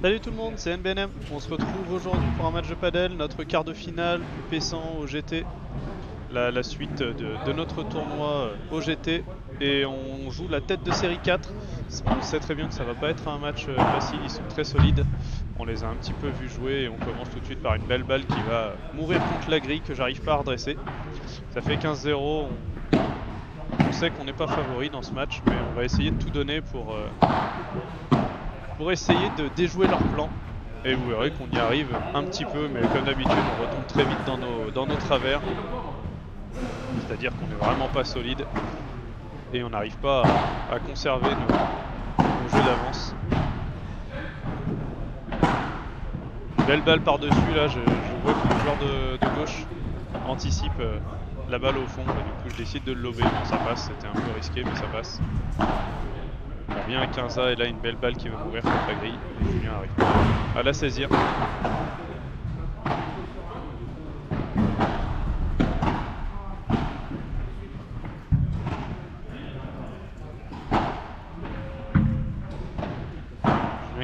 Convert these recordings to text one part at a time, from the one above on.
Salut tout le monde, c'est NBNM. On se retrouve aujourd'hui pour un match de padel, notre quart de finale du P100 au GT, la suite de notre tournoi au GT. Et on joue la tête de série 4. On sait très bien que ça va pas être un match facile, ils sont très solides. On les a un petit peu vus jouer et on commence tout de suite par une belle balle qui va mourir contre la grille que j'arrive pas à redresser. Ça fait 15-0, on sait qu'on n'est pas favori dans ce match, mais on va essayer de tout donner pour essayer de déjouer leur plan. Et vous verrez qu'on y arrive un petit peu, mais comme d'habitude, on retombe très vite dans nos travers. C'est-à-dire qu'on n'est vraiment pas solide et on n'arrive pas à conserver nos jeux d'avance. Belle balle par-dessus, là, je vois que le joueur de gauche anticipe la balle au fond. Et du coup, je décide de le lober. Bon, ça passe, c'était un peu risqué, mais ça passe. On revient à 15A et là, une belle balle qui va mourir contre la grille. Et Julien arrive pas à la saisir.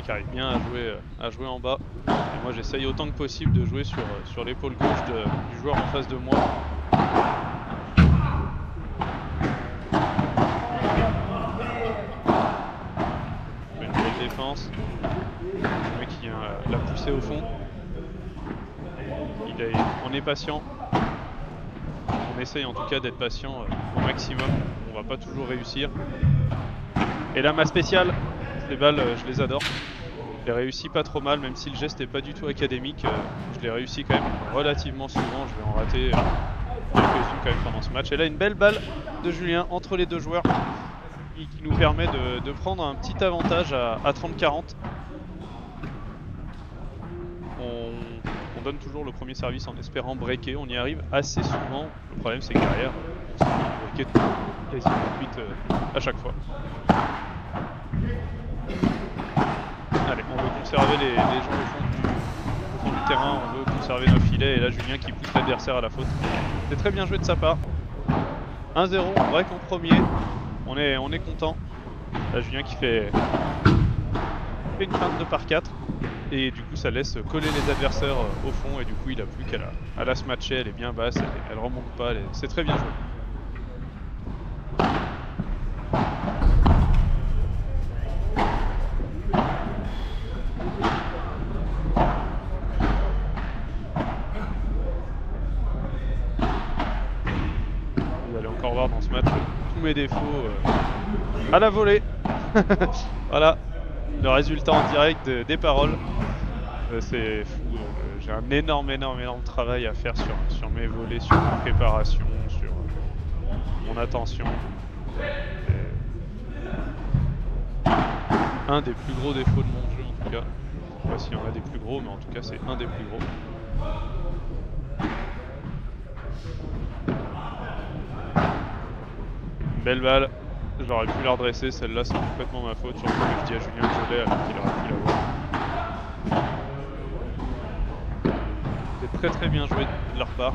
Qui arrive bien à jouer en bas. Et moi j'essaye autant que possible de jouer sur l'épaule gauche du joueur en face de moi. Une belle défense. Le mec qui l'a poussé au fond. On est patient. On essaye en tout cas d'être patient au maximum. On va pas toujours réussir. Et là ma spéciale, ces balles je les adore. Je l'ai réussi pas trop mal, même si le geste n'est pas du tout académique. Je l'ai réussi quand même relativement souvent. Je vais en rater quelques-unes quand même pendant ce match. Et là, une belle balle de Julien entre les deux joueurs qui nous permet de prendre un petit avantage à 30-40. On donne toujours le premier service en espérant breaker. On y arrive assez souvent. Le problème, c'est que derrière, on se fait breaker quasiment à chaque fois. Allez, on veut conserver les gens au fond du terrain, on veut conserver nos filets, et là Julien qui pousse l'adversaire à la faute. C'est très bien joué de sa part. 1-0, on break en premier, on est content. Là Julien qui fait une feinte de par 4, et du coup ça laisse coller les adversaires au fond, et du coup il a plus qu'à la se matcher, elle est bien basse, elle remonte pas, c'est très bien joué. Dans ce match tous mes défauts à la volée. Voilà le résultat en direct des paroles. C'est fou, j'ai un énorme travail à faire sur mes volets, sur ma préparation, sur mon attention. Un des plus gros défauts de mon jeu en tout cas. Je sais pas s'il y en a des plus gros, mais en tout cas c'est un des plus gros. Belle balle, j'aurais pu la redresser, celle-là c'est complètement ma faute, surtout que je dis à Julien que je l'ai alors qu'il aurait pu l'avoir. C'est très bien joué de leur part.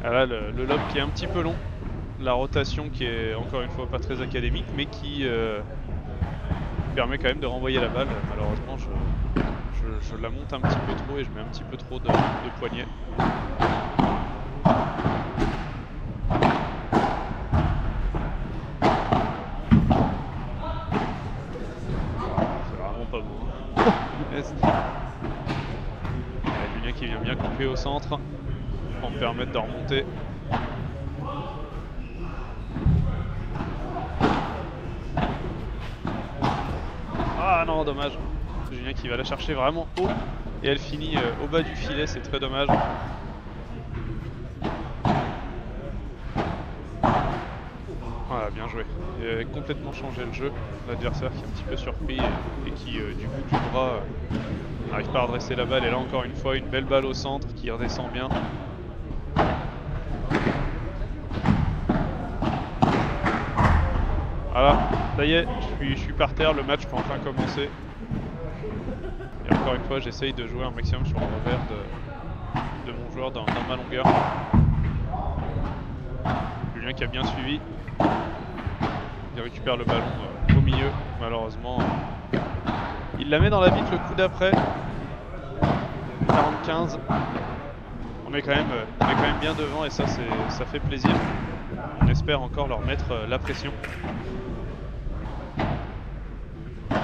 Ah là, le lob qui est un petit peu long, la rotation qui est encore une fois pas très académique, mais qui permet quand même de renvoyer la balle. Malheureusement, je la monte un petit peu trop et je mets un petit peu trop de poignet. C'est vraiment pas beau. Julien qui vient bien couper au centre pour me permettre de remonter. Ah non, dommage. Julien qui va la chercher vraiment haut et elle finit au bas du filet, c'est très dommage. Voilà, bien joué. Il a complètement changé le jeu. L'adversaire qui est un petit peu surpris et qui du bout du bras n'arrive pas à redresser la balle. Et là encore une fois, une belle balle au centre qui redescend bien. Voilà, ça y est, je suis par terre, le match peut enfin commencer. Et encore une fois, j'essaye de jouer un maximum sur le revers de mon joueur dans ma longueur. Julien qui a bien suivi. récupère le ballon au milieu. Malheureusement, il la met dans la vitre le coup d'après. 45. On est quand même bien devant et ça fait plaisir. On espère encore leur mettre la pression. Ah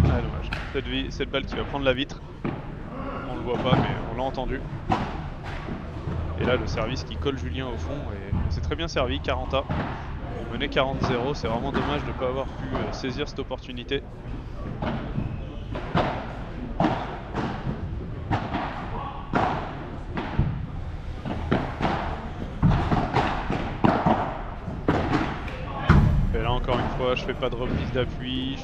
dommage. Cette balle qui va prendre la vitre. On le voit pas mais on l'a entendu. Et là le service qui colle Julien au fond et c'est très bien servi, 40A. On menait 40-0, c'est vraiment dommage de ne pas avoir pu saisir cette opportunité. Et là encore une fois, je fais pas de reprise d'appui,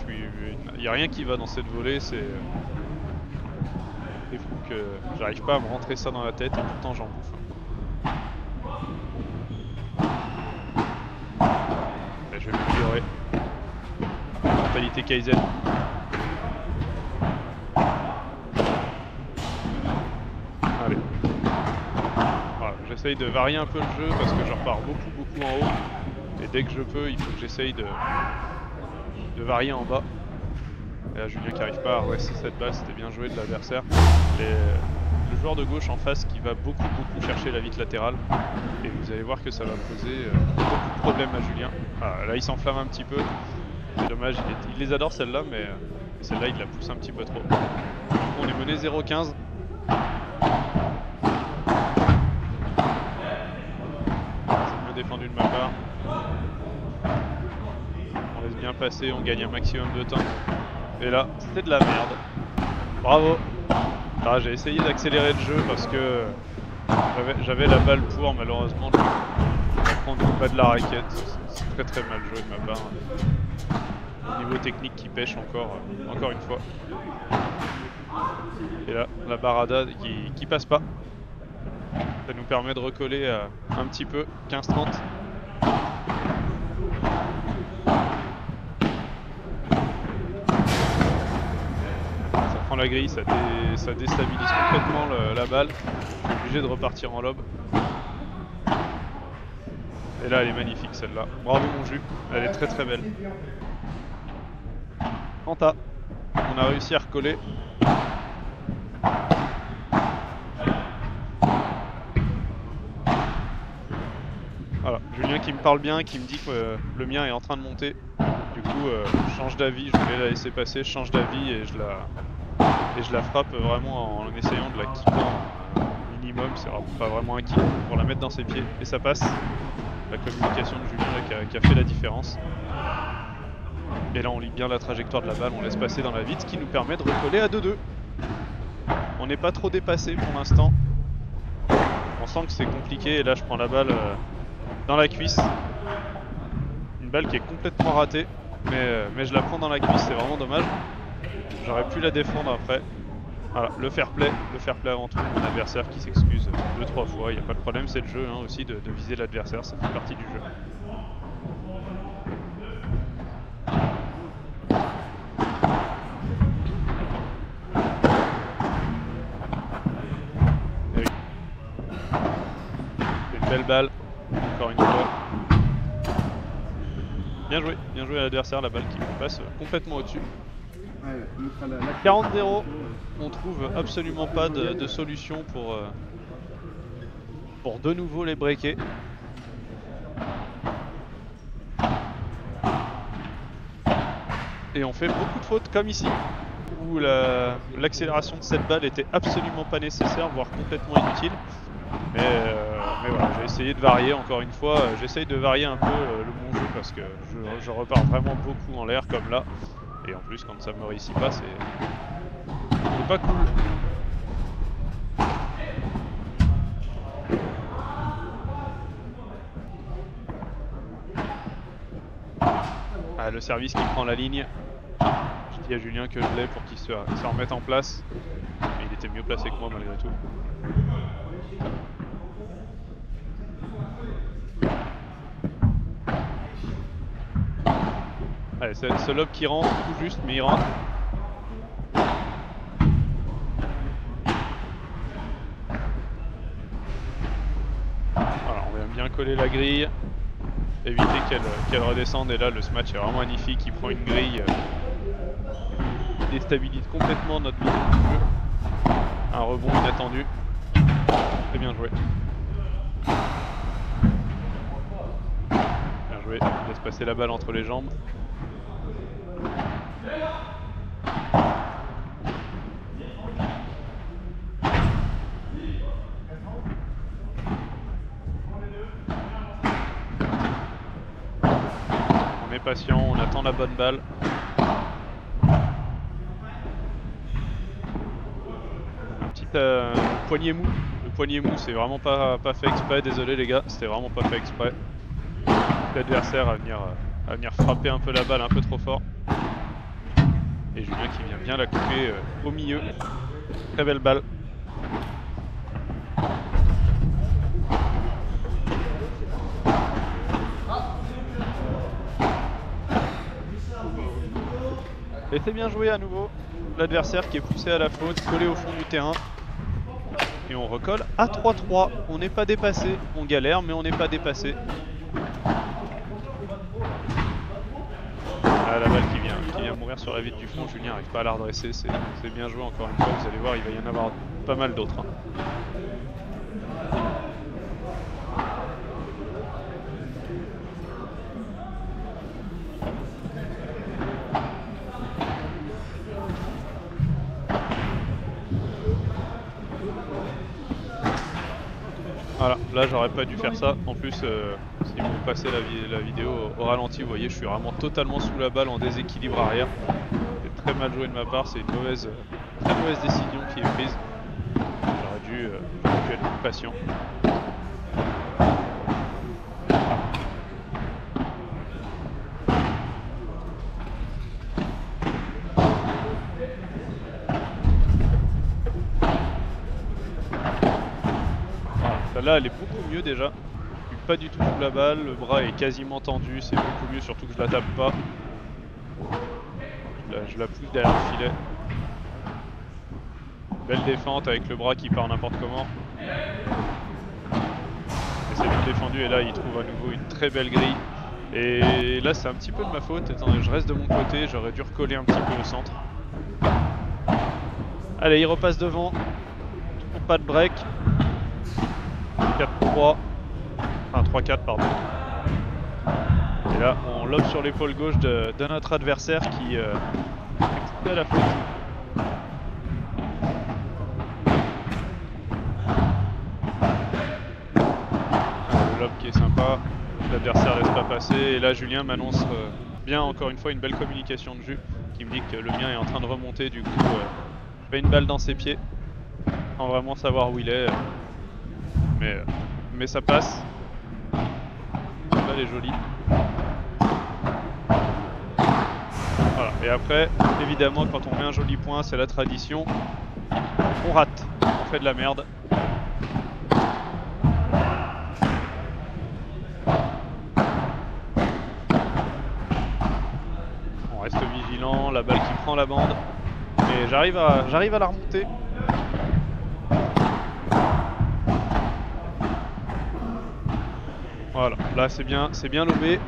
il n'y a rien qui va dans cette volée, c'est fou que j'arrive pas à me rentrer ça dans la tête et pourtant j'en bouffe. Et je vais m'améliorer. Mentalité Kaizen. Allez. Voilà, j'essaye de varier un peu le jeu parce que je repars beaucoup en haut. Et dès que je peux, il faut que j'essaye de varier en bas. Et là, Julien qui n'arrive pas à rester cette balle, c'était bien joué de l'adversaire. Le joueur de gauche en face qui va beaucoup chercher la vitre latérale. Et vous allez voir que ça va poser beaucoup de problèmes à Julien. Ah, là, il s'enflamme un petit peu. C'est dommage, il les adore celle-là, mais celle-là, il la pousse un petit peu trop. On est mené 0-15. C'est bien défendu de ma part. On laisse bien passer, on gagne un maximum de temps. Et là, c'était de la merde. Bravo. Ah, j'ai essayé d'accélérer le jeu parce que j'avais la balle pour, malheureusement, je vais prendre le bas de la raquette. C'est très mal joué de ma part. Au niveau technique qui pêche encore une fois. Et là, la barada qui passe pas. Ça nous permet de recoller un petit peu, 15-30. La grille, ça déstabilise complètement la balle. Je suis obligé de repartir en lob. Et là, elle est magnifique celle-là. Bravo mon jus, elle est très belle. Quanta, on a réussi à recoller. Voilà, Julien qui me parle bien, qui me dit que le mien est en train de monter. Du coup, je change d'avis, je voulais la laisser passer, je change d'avis et je la frappe vraiment en essayant de la kipper minimum, c'est pas vraiment un kick pour la mettre dans ses pieds et ça passe. La communication de Julien qui a fait la différence. Et là on lit bien la trajectoire de la balle, on laisse passer dans la vitre, ce qui nous permet de recoller à 2-2. On n'est pas trop dépassé pour l'instant. On sent que c'est compliqué et là je prends la balle dans la cuisse. Une balle qui est complètement ratée, mais je la prends dans la cuisse, c'est vraiment dommage. J'aurais pu la défendre après. Voilà, le fair play avant tout. Mon adversaire qui s'excuse 2-3 fois, il n'y a pas de problème, c'est le jeu hein, aussi de viser l'adversaire, ça fait partie du jeu. Et oui. C'est une belle balle, encore une fois. Bien joué à l'adversaire, la balle qui me passe complètement au-dessus. 40-0, on trouve absolument pas de solution pour de nouveau les breaker. Et on fait beaucoup de fautes comme ici, où l'accélération de cette balle était absolument pas nécessaire, voire complètement inutile. Mais voilà, j'ai essayé de varier encore une fois, j'essaye de varier un peu le bon jeu parce que je repars vraiment beaucoup en l'air comme là. Et en plus quand ça me réussit pas, c'est pas cool. Ah, le service qui prend la ligne. Je dis à Julien que je l'ai pour qu'il se remette en place. Mais il était mieux placé que moi malgré tout. Allez, c'est ce lob qui rentre tout juste, mais il rentre. bien coller la grille, éviter qu'elle redescende. Et là, le smash est vraiment magnifique. Il prend une grille, il déstabilise complètement notre vision du jeu. Un rebond inattendu. Très bien joué. Bien joué. Il laisse passer la balle entre les jambes. On est patient, on attend la bonne balle. Un petit poignet mou. Le poignet mou, c'est vraiment pas fait exprès. Désolé les gars, c'était vraiment pas fait exprès. L'adversaire à venir frapper un peu la balle un peu trop fort. Et Julien qui vient bien la couper au milieu. Très belle balle. Et c'est bien joué à nouveau. L'adversaire qui est poussé à la faute, collé au fond du terrain. Et on recolle à 3-3. On n'est pas dépassé. On galère, mais on n'est pas dépassé. Ah, la balle qui vient mourir sur la vitre du fond. Julien n'arrive pas à la redresser. C'est bien joué encore une fois. Vous allez voir, il va y en avoir pas mal d'autres. Hein. Voilà, là j'aurais pas dû faire ça. En plus, si vous passez la vidéo au ralenti, vous voyez, je suis vraiment totalement sous la balle en déséquilibre arrière. C'est très mal joué de ma part, c'est une très mauvaise décision qui est prise. J'aurais dû être plus patient. Là elle est beaucoup mieux déjà, je suis pas du tout sous la balle, le bras est quasiment tendu, c'est beaucoup mieux, surtout que je la tape pas. Je la pousse derrière le filet. Belle défente avec le bras qui part n'importe comment. Et c'est bien défendu et là il trouve à nouveau une très belle grille. Et là c'est un petit peu de ma faute, attendez, je reste de mon côté, j'aurais dû recoller un petit peu au centre. Allez, il repasse devant, pas de break. 4-3, enfin 3-4 pardon. Et là on lobe sur l'épaule gauche de notre adversaire qui est à la faute. Le lobe qui est sympa, l'adversaire laisse pas passer et là Julien m'annonce bien encore une fois une belle communication de jus qui me dit que le mien est en train de remonter, du coup je fais une balle dans ses pieds sans vraiment savoir où il est. Mais ça passe. Là, elle est jolie. Voilà. Et après, évidemment, quand on met un joli point, c'est la tradition. On rate. On fait de la merde. On reste vigilant. La balle qui prend la bande. Et j'arrive à la remonter. Voilà, là c'est bien lobé.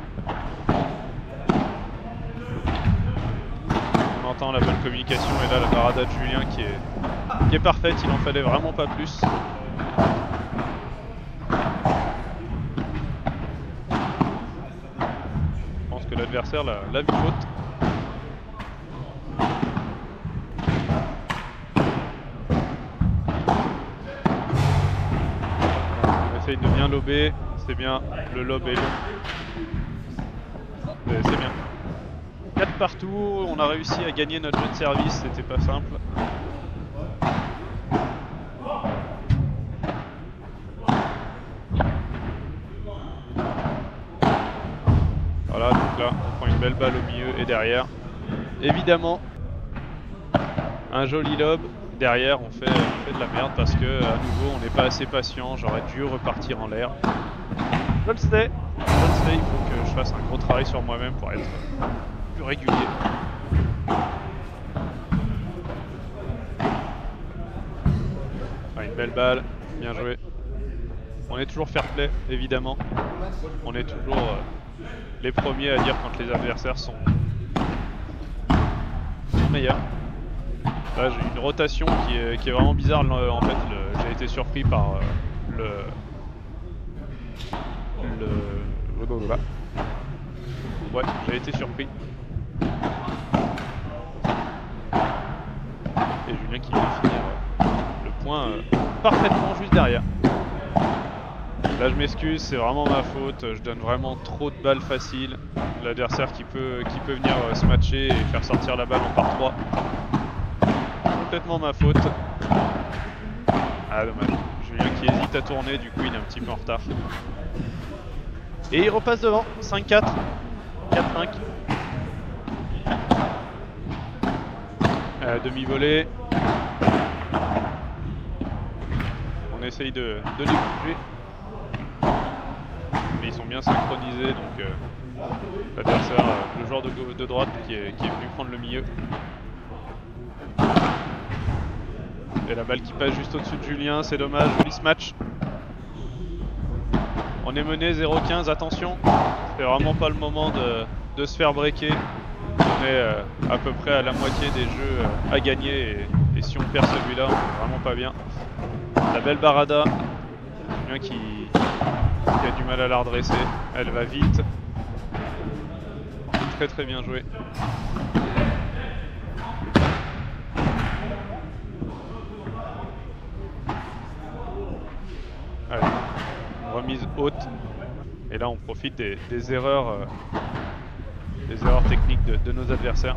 On entend la bonne communication et là la parade de Julien qui est parfaite, il en fallait vraiment pas plus. Je pense que l'adversaire l'a vu faute. On essaye de bien lober. C'est bien, le lob est long. C'est bien. 4 partout, on a réussi à gagner notre jeu de service, c'était pas simple. Voilà, donc là, on prend une belle balle au milieu et derrière. Évidemment, un joli lob. Derrière, on fait de la merde parce que, à nouveau, on n'est pas assez patient. J'aurais dû repartir en l'air. Je le sais, il faut que je fasse un gros travail sur moi-même pour être plus régulier. Ah, une belle balle, bien joué. On est toujours fair play, évidemment. On est toujours les premiers à dire quand les adversaires sont meilleurs. Là j'ai une rotation qui est vraiment bizarre. En fait j'ai été surpris par ouais, j'ai été surpris. Et Julien qui vient finir le point parfaitement juste derrière. Là je m'excuse, c'est vraiment ma faute, je donne vraiment trop de balles faciles. L'adversaire qui peut venir se matcher et faire sortir la balle en par 3. Complètement ma faute. Ah dommage, Julien qui hésite à tourner, du coup il est un petit peu en retard. Et il repasse devant, 5-4, 4-5. Demi-volée. On essaye de les bouger. Mais ils sont bien synchronisés, donc l'adversaire, le joueur de droite qui est venu prendre le milieu. Et la balle qui passe juste au-dessus de Julien, c'est dommage, joli ce match. On est mené 0-15, attention, c'est vraiment pas le moment de se faire breaker. On est à peu près à la moitié des jeux à gagner et si on perd celui-là, on est vraiment pas bien. La belle Barada, Julien qui a du mal à la redresser, elle va vite. Très très bien joué. Allez, remise haute. Et là on profite des erreurs techniques de nos adversaires.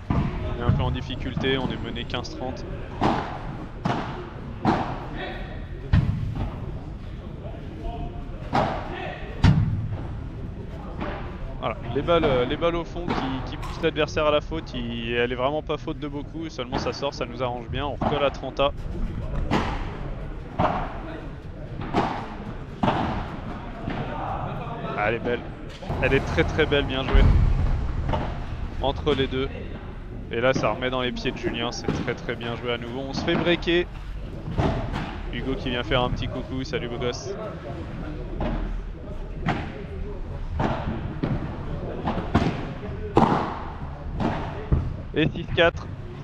On est un peu en difficulté, on est mené 15-30. Voilà, les balles au fond qui poussent l'adversaire à la faute, elle est vraiment pas faute de beaucoup, seulement ça sort, ça nous arrange bien, on recolle à 30A. Ah, elle est belle, elle est très très belle, bien jouée. Entre les deux. Et là ça remet dans les pieds de Julien, c'est très très bien joué à nouveau. On se fait breaker. Hugo qui vient faire un petit coucou, salut beau gosse. Et 6-4,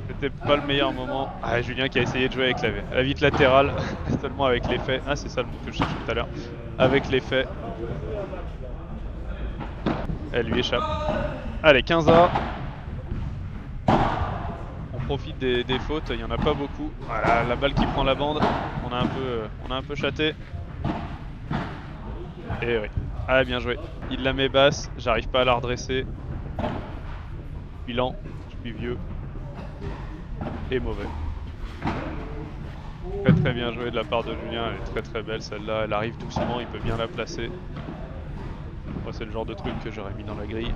c'était pas le meilleur moment. Ah, Julien qui a essayé de jouer avec la vitre latérale, seulement avec l'effet. Ah, c'est ça le mot que je cherchais tout à l'heure. Avec l'effet. Elle lui échappe. Allez, 15A. On profite des fautes, il n'y en a pas beaucoup. Voilà, la balle qui prend la bande. On a un peu chaté. Et oui. Ah, bien joué. Il la met basse, j'arrive pas à la redresser. Je suis lent, je suis vieux. Et mauvais. Très très bien joué de la part de Julien, elle est très très belle celle-là. Elle arrive doucement, il peut bien la placer. Moi, c'est le genre de truc que j'aurais mis dans la grille.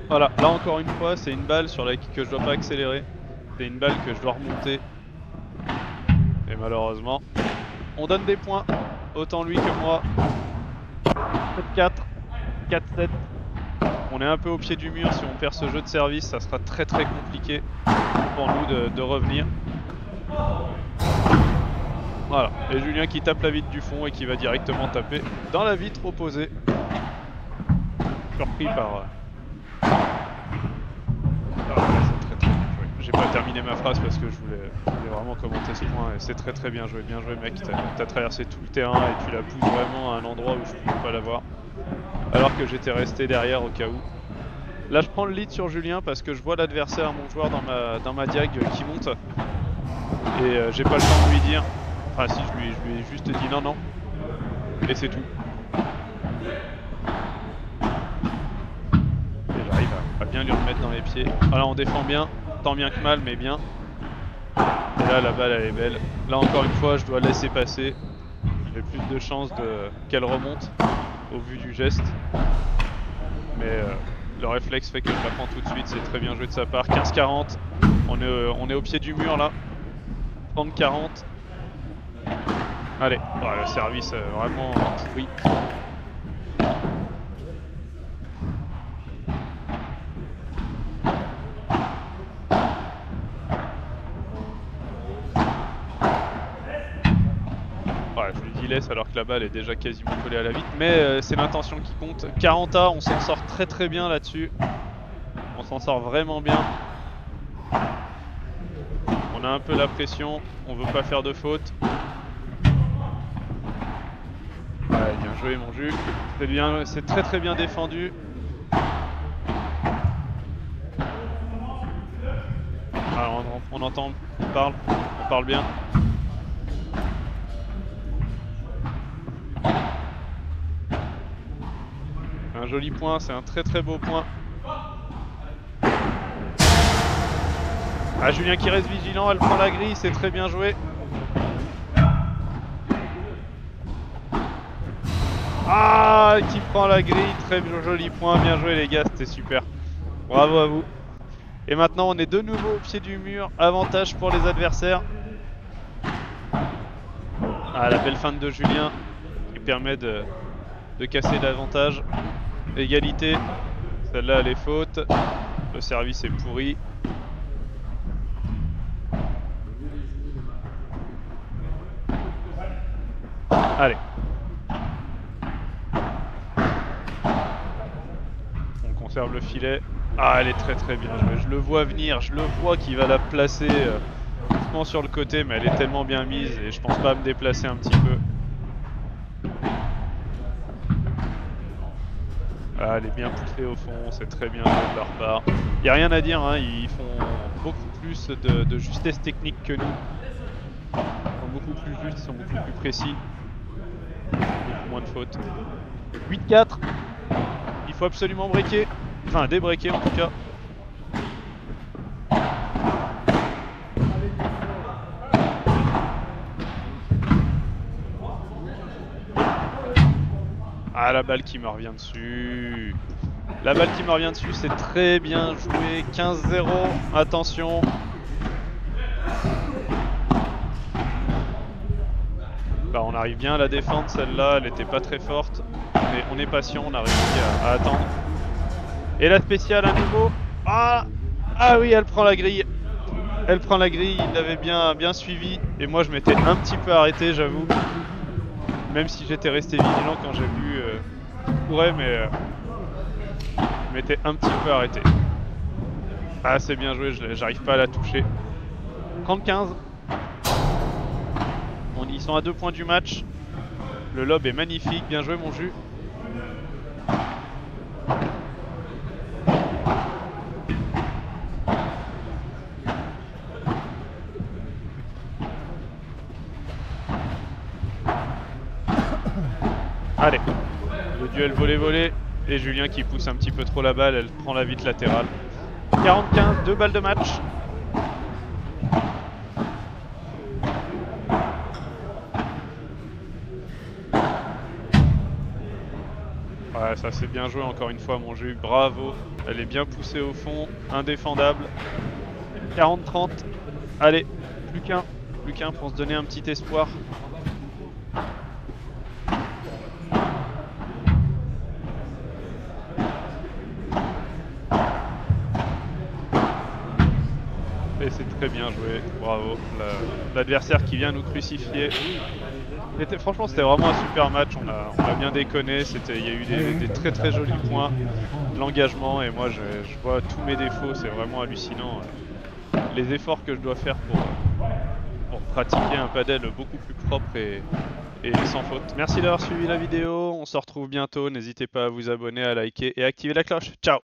Voilà, là encore une fois, c'est une balle sur laquelle que je dois pas accélérer. C'est une balle que je dois remonter. Et malheureusement, on donne des points. Autant lui que moi. 7-4, 4-7. On est un peu au pied du mur. Si on perd ce jeu de service, ça sera très très compliqué pour nous de revenir. Voilà, et Julien qui tape la vitre du fond et qui va directement taper dans la vitre opposée. Surpris par... c'est très très bien joué. J'ai pas terminé ma phrase parce que je voulais vraiment commenter ce point et c'est très très bien joué mec, t'as traversé tout le terrain et tu la pousses vraiment à un endroit où je pouvais pas l'avoir. Alors que j'étais resté derrière au cas où. Là je prends le lead sur Julien parce que je vois l'adversaire, mon joueur dans ma diag qui monte. Et j'ai pas le temps de lui dire. Enfin si, je lui ai juste dit non. Et c'est tout. Et j'arrive à bien lui remettre dans les pieds. Voilà, on défend bien, tant bien que mal, mais bien. Et là la balle elle est belle. Là encore une fois je dois laisser passer. J'ai plus de chances qu'elle remonte au vu du geste. Mais le réflexe fait que je la prends tout de suite, c'est très bien joué de sa part. 15-40, on est au pied du mur là. 30-40. Allez, voilà, le service vraiment pourri. laisse alors que la balle est déjà quasiment collée à la vitre. Mais c'est l'intention qui compte. 40A, on s'en sort très très bien là-dessus. On s'en sort vraiment bien. On a un peu la pression, on veut pas faire de faute. Ouais, bien joué mon jus. C'est très très bien défendu. Alors on entend, on parle bien. Un joli point, c'est un très très beau point. Ah, Julien qui reste vigilant, elle prend la grille, c'est très bien joué. Ah, qui prend la grille, très joli point, bien joué les gars, c'était super. Bravo à vous. Et maintenant on est de nouveau au pied du mur, avantage pour les adversaires. Ah, la belle feinte de Julien qui permet de casser l'avantage. Égalité, celle-là elle est faute. Le service est pourri. Allez. On conserve le filet. Ah, elle est très très bien jouée. Je le vois venir, je le vois qu'il va la placer doucement sur le côté, mais elle est tellement bien mise et je pense pas à me déplacer un petit peu. Ah, elle est bien poussée au fond, c'est très bien joué de leur part. Il n'y a rien à dire, hein, ils font beaucoup plus de justesse technique que nous. Ils sont beaucoup plus justes, ils sont beaucoup plus précis. Beaucoup moins de fautes. 8-4. Il faut absolument breaker. Enfin, débreaker en tout cas. Ah, la balle qui me revient dessus. La balle qui me revient dessus, c'est très bien joué. 15-0, attention. Bah, on arrive bien à la défendre, celle-là, elle n'était pas très forte. Mais on est patient, on a réussi à attendre. Et la spéciale à nouveau. Ah, ah oui, elle prend la grille. Elle prend la grille, il l'avait bien suivi. Et moi je m'étais un petit peu arrêté, j'avoue. Même si j'étais resté vigilant quand j'ai vu qu'il courait, mais je m'étais un petit peu arrêté. Ah, c'est bien joué, j'arrive pas à la toucher. 30-15. Ils sont à 2 points du match. Le lob est magnifique, bien joué mon jus. Allez, le duel volé-volé. Et Julien qui pousse un petit peu trop la balle, elle prend la vitre latérale. 40-15, 2 balles de match. Ouais, ça c'est bien joué encore une fois mon jus, bravo. Elle est bien poussée au fond, indéfendable. 40-30, allez, plus qu'un pour se donner un petit espoir. Et c'est très bien joué, bravo. L'adversaire qui vient nous crucifier. Franchement c'était vraiment un super match, on a bien déconné, il y a eu des très très jolis points, l'engagement, et moi je vois tous mes défauts, c'est vraiment hallucinant. Les efforts que je dois faire pour pratiquer un padel beaucoup plus propre et sans faute. Merci d'avoir suivi la vidéo, on se retrouve bientôt, n'hésitez pas à vous abonner, à liker et à activer la cloche. Ciao!